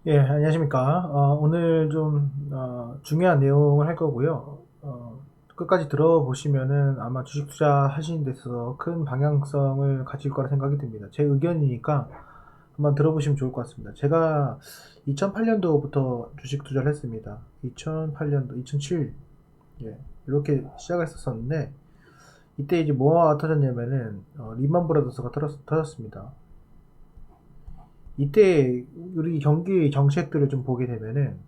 예, 안녕하십니까. 오늘 좀, 중요한 내용을 할 거고요. 끝까지 들어보시면은 아마 주식 투자 하시는 데 있어서 큰 방향성을 가질 거라 생각이 듭니다. 제 의견이니까 한번 들어보시면 좋을 것 같습니다. 제가 2008년도부터 주식 투자를 했습니다. 2008년도, 2007, 예, 이렇게 시작을 했었는데, 이때 이제 뭐가 터졌냐면은, 리만 브라더스가 터졌습니다. 이때 우리 경기 정책들을 좀 보게 되면은,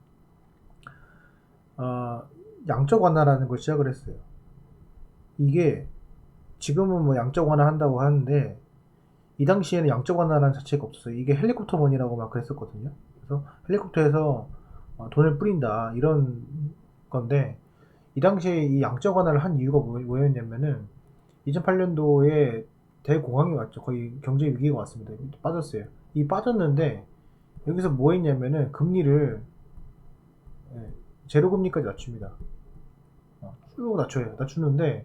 어, 양적 완화라는 걸 시작을 했어요. 이게 지금은 뭐 양적 완화 한다고 하는데 이 당시에는 양적 완화라는 자체가 없었어요. 이게 헬리콥터 머니라고 막 그랬었거든요. 그래서 헬리콥터에서 돈을 뿌린다 이런 건데 이 당시에 이 양적 완화를 한 이유가 뭐였냐면은 2008년도에 대공황이 왔죠. 거의 경제 위기가 왔습니다. 빠졌어요. 이 빠졌는데 여기서 뭐 했냐면은 금리를 예, 제로 금리까지 낮춥니다. 쭉 낮추는데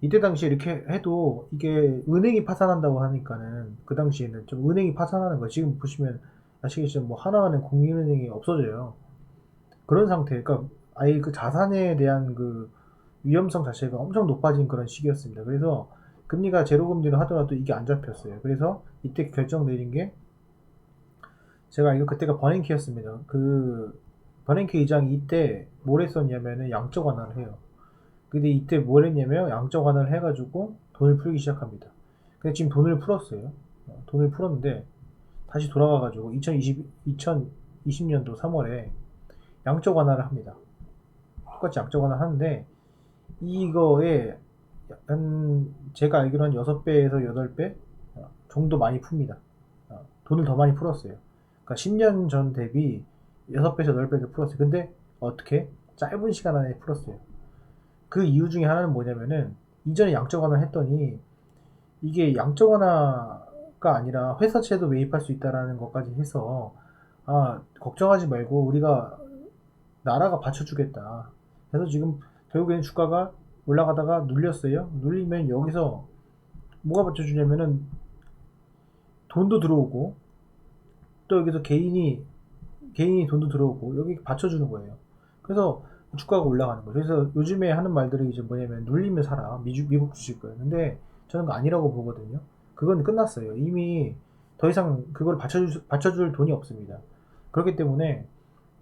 이때 당시에 이렇게 해도 이게 은행이 파산한다고 하니까는 그 당시에는 좀 은행이 파산하는 거 지금 보시면 아시겠지만 뭐 하나은행 국민은행이 없어져요. 그런 상태 그러니까 아예 그 자산에 대한 그 위험성 자체가 엄청 높아진 그런 시기였습니다. 그래서 금리가 제로 금리로 하더라도 이게 안 잡혔어요. 그래서 이때 결정 내린 게 제가 알기로 그때가 버냉키였습니다. 그 버냉키 의장이 이때 뭘 했었냐면은 양적 완화를 해요. 근데 이때 뭘 했냐면 양적 완화를 해가지고 돈을 풀기 시작합니다. 근데 지금 돈을 풀었어요. 돈을 풀었는데 다시 돌아가가지고 2020년도 3월에 양적 완화를 합니다. 똑같이 양적 완화를 하는데 이거에 한 제가 알기로 한 6배에서 8배 정도 많이 풉니다. 돈을 더 많이 풀었어요. 그러니까 10년 전 대비 6배에서 8배를 풀었어요. 근데 어떻게? 짧은 시간 안에 풀었어요. 그 이유 중에 하나는 뭐냐면은 이전에 양적 완화를 했더니 이게 양적 완화가 아니라 회사채도 매입할 수 있다라는 것까지 해서 걱정하지 말고 우리가 나라가 받쳐주겠다. 그래서 지금 결국에는 주가가 올라가다가 눌렸어요. 눌리면 여기서 뭐가 받쳐주냐면은 돈도 들어오고 또 여기서 개인이 돈도 들어오고 여기 받쳐주는 거예요. 그래서 주가가 올라가는 거죠. 그래서 요즘에 하는 말들이 이제 뭐냐면 눌리면 사라. 미국 주식을. 근데 저는 그거 아니라고 보거든요. 그건 끝났어요. 이미 더 이상 그걸 받쳐줄 돈이 없습니다. 그렇기 때문에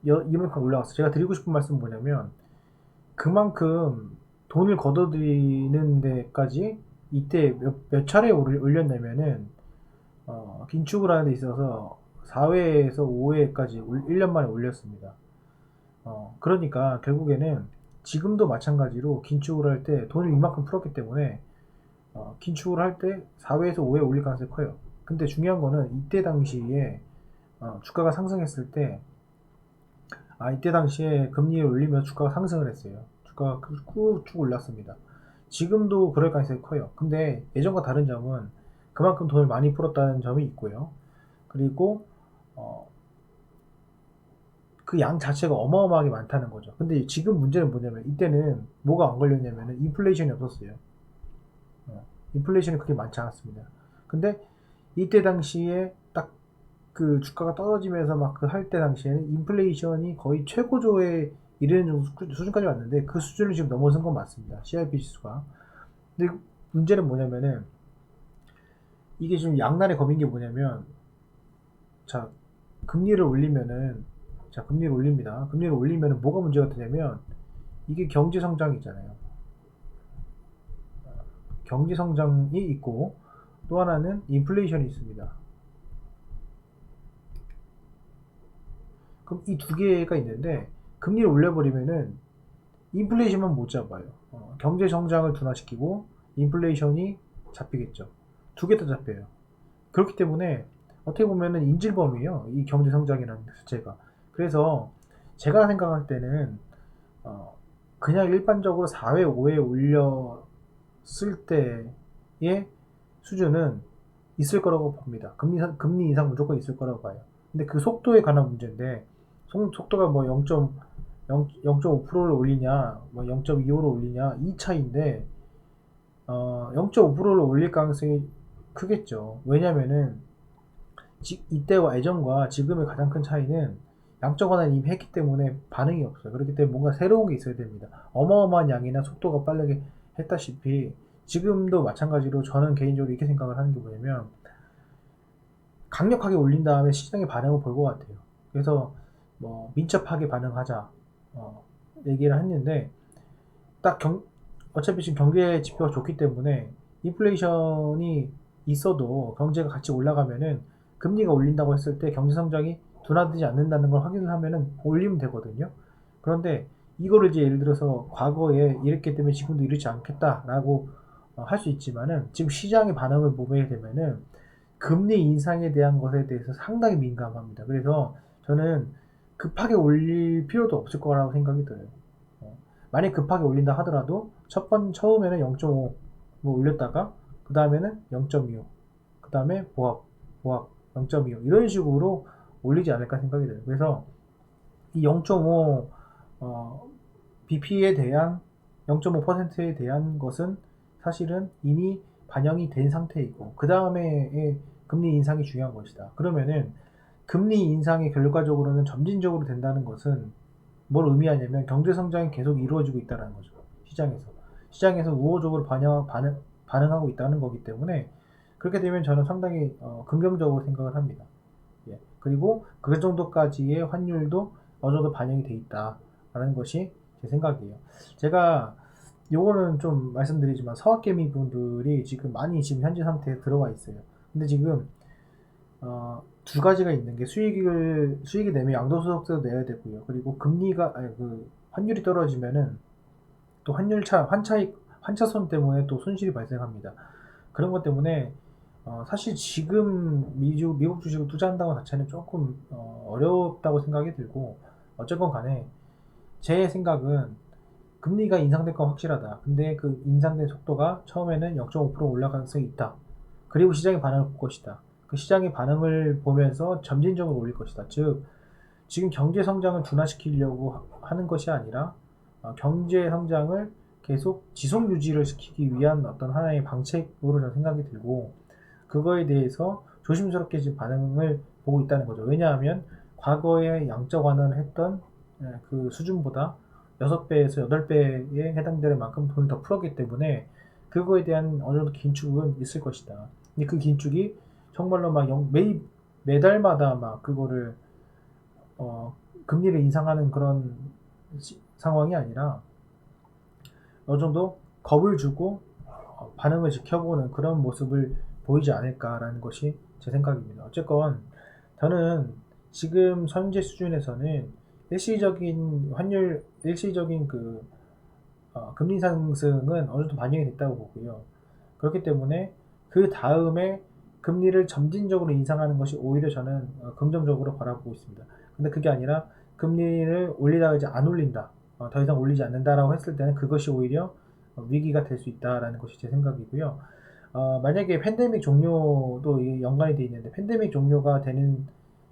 이만큼 올라갔어요. 제가 드리고 싶은 말씀은 뭐냐면 그만큼 돈을 걷어들이는 데까지 이때 몇 차례 올렸냐면은 긴축을 하는 데 있어서 4회에서 5회까지 1년 만에 올렸습니다. 그러니까 결국에는 지금도 마찬가지로 긴축을 할 때 돈을 이만큼 풀었기 때문에 긴축을 할 때 4회에서 5회 올릴 가능성이 커요. 근데 중요한 거는 이때 당시에 주가가 상승했을 때 이때 당시에 금리를 올리면서 주가가 상승을 했어요. 주가가 꾹쭉 올랐습니다. 지금도 그럴 가능성이 커요. 근데 예전과 다른 점은 그만큼 돈을 많이 풀었다는 점이 있고요. 그리고 어, 그 양 자체가 어마어마하게 많다는 거죠. 근데 지금 문제는 뭐냐면 이때는 뭐가 안 걸렸냐면 인플레이션이 없었어요. 인플레이션이 그렇게 많지 않았습니다. 근데 이때 당시에 딱 그 주가가 떨어지면서 막 그 할 때 당시에는 인플레이션이 거의 최고조에 이르는 수준까지 왔는데 그 수준을 지금 넘어선 건 맞습니다. CRP 지수가. 근데 문제는 뭐냐면은 이게 좀 양날의 검인 게 뭐냐면 자 금리를 올리면은 자 금리를 올립니다. 금리를 올리면은 뭐가 문제가 되냐면 이게 경제 성장이잖아요. 경제 성장이 있고 또 하나는 인플레이션이 있습니다. 그럼 이 두 개가 있는데 금리를 올려버리면은 인플레이션만 못 잡아요. 경제 성장을 둔화시키고 인플레이션이 잡히겠죠. 두 개 다 잡혀요. 그렇기 때문에 어떻게 보면은 인질범이에요. 이 경제 성장이라는 자체가. 그래서 제가 생각할 때는 어, 그냥 일반적으로 4회, 5회 올렸을 때의 수준은 있을 거라고 봅니다. 금리 인상 무조건 있을 거라고 봐요. 근데 그 속도에 관한 문제인데, 속도가 뭐 0.5%를 올리냐, 뭐 0.25를 올리냐, 이 차이인데, 0.5%를 올릴 가능성이 크겠죠. 왜냐면은, 이때와 예전과 지금의 가장 큰 차이는 양적 완화를 이미 했기 때문에 반응이 없어요. 그렇기 때문에 뭔가 새로운 게 있어야 됩니다. 어마어마한 양이나 속도가 빠르게 했다시피 지금도 마찬가지로 저는 개인적으로 이렇게 생각을 하는 게 뭐냐면 강력하게 올린 다음에 시장의 반응을 볼 것 같아요. 그래서 뭐 민첩하게 반응하자 얘기를 했는데 딱 어차피 지금 경제 지표가 좋기 때문에 인플레이션이 있어도 경제가 같이 올라가면은 금리가 올린다고 했을 때 경제 성장이 둔화되지 않는다는 걸 확인을 하면은 올리면 되거든요. 그런데 이거를 이제 예를 들어서 과거에 이랬기 때문에 지금도 이러지 않겠다라고 할 수 있지만은 지금 시장의 반응을 보게 되면은 금리 인상에 대한 것에 대해서 상당히 민감합니다. 그래서 저는 급하게 올릴 필요도 없을 거라고 생각이 들어요. 만약 급하게 올린다 하더라도 처음에는 0.5 올렸다가 그 다음에는 0.25, 그 다음에 보합 0.25 이런 식으로 올리지 않을까 생각이 들어요. 그래서 이 0.5 BP에 대한 0.5%에 대한 것은 사실은 이미 반영이 된 상태이고 그 다음에 금리 인상이 중요한 것이다. 그러면은 금리 인상이 결과적으로는 점진적으로 된다는 것은 뭘 의미하냐면 경제 성장이 계속 이루어지고 있다는 거죠. 시장에서 우호적으로 반응하고 있다는 거기 때문에 그렇게 되면 저는 상당히 긍정적으로 생각을 합니다. 예. 그리고 그 정도까지의 환율도 어느 정도 반영이 돼 있다라는 것이 제 생각이에요. 제가 요거는 좀 말씀드리지만 서학개미 분들이 지금 많이 지금 현재 상태에 들어와 있어요. 근데 지금 두 가지가 있는 게 수익이 내면 양도소득세도 내야 되고요. 그리고 환율이 떨어지면은 또 환차손 때문에 또 손실이 발생합니다. 그런 것 때문에 사실 지금 미국 주식을 투자한다는 것 자체는 조금 어렵다고 생각이 들고 어쨌건 간에 제 생각은 금리가 인상될 건 확실하다. 근데 그 인상된 속도가 처음에는 0.5% 올라갈 가능성이 있다. 그리고 시장의 반응을 볼 것이다. 그 시장의 반응을 보면서 점진적으로 올릴 것이다. 즉 지금 경제 성장을 둔화시키려고 하는 것이 아니라 경제 성장을 계속 지속 유지를 시키기 위한 어떤 하나의 방책으로 저는 생각이 들고 그거에 대해서 조심스럽게 지금 반응을 보고 있다는 거죠. 왜냐하면 과거에 양적 완화를 했던 그 수준보다 6배에서 8배에 해당되는 만큼 돈을 더 풀었기 때문에 그거에 대한 어느 정도 긴축은 있을 것이다. 근데 그 긴축이 정말로 막 매달마다 막 그거를 금리를 인상하는 그런 상황이 아니라 어느 정도 겁을 주고 반응을 지켜보는 그런 모습을 보이지 않을까라는 것이 제 생각입니다. 어쨌건 저는 지금 현재 수준에서는 일시적인 금리 상승은 어느 정도 반영이 됐다고 보고요. 그렇기 때문에 그 다음에 금리를 점진적으로 인상하는 것이 오히려 저는 긍정적으로 바라보고 있습니다. 근데 그게 아니라 금리를 올리다가 이제 안 올린다, 더 이상 올리지 않는다라고 했을 때는 그것이 오히려 위기가 될 수 있다라는 것이 제 생각이고요. 만약에 팬데믹 종료도 연관이 되어 있는데 팬데믹 종료가 되는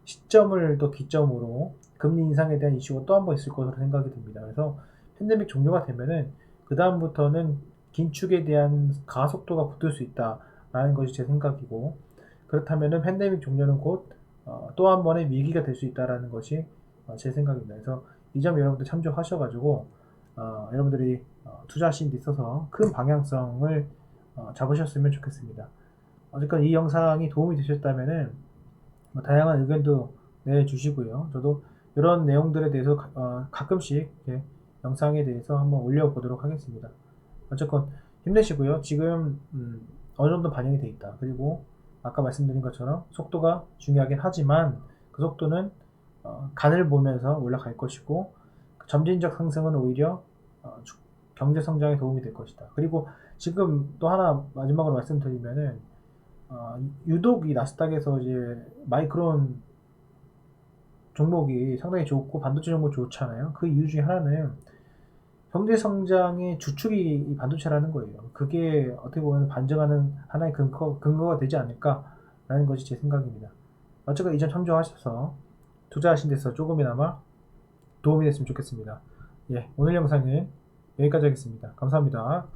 시점을 또 기점으로 금리 인상에 대한 이슈가 또 한 번 있을 것으로 생각이 듭니다. 그래서 팬데믹 종료가 되면은 그 다음부터는 긴축에 대한 가속도가 붙을 수 있다라는 것이 제 생각이고 그렇다면은 팬데믹 종료는 곧 또 한 번의 위기가 될 수 있다라는 것이 제 생각입니다. 그래서 이 점 여러분들 참조하셔가지고 여러분들이 투자하시는 데 있어서 큰 방향성을 잡으셨으면 좋겠습니다. 어쨌건 이 영상이 도움이 되셨다면은 다양한 의견도 내주시고요. 저도 이런 내용들에 대해서 가끔씩 영상에 대해서 한번 올려보도록 하겠습니다. 어쨌건 힘내시고요. 지금 어느 정도 반영이 돼 있다. 그리고 아까 말씀드린 것처럼 속도가 중요하긴 하지만 그 속도는 간을 보면서 올라갈 것이고 점진적 상승은 오히려 경제 성장에 도움이 될 것이다. 그리고 지금 또 하나 마지막으로 말씀드리면은 유독 이 나스닥에서 이제 마이크론 종목이 상당히 좋고 반도체 종목이 좋잖아요. 그 이유 중에 하나는 경제 성장의 주축이 이 반도체라는 거예요. 그게 어떻게 보면 반증하는 하나의 근거가 되지 않을까라는 것이 제 생각입니다. 어쨌든 이 점 참조하셔서 투자하신 데서 조금이나마 도움이 됐으면 좋겠습니다. 예, 오늘 영상은 여기까지 하겠습니다. 감사합니다.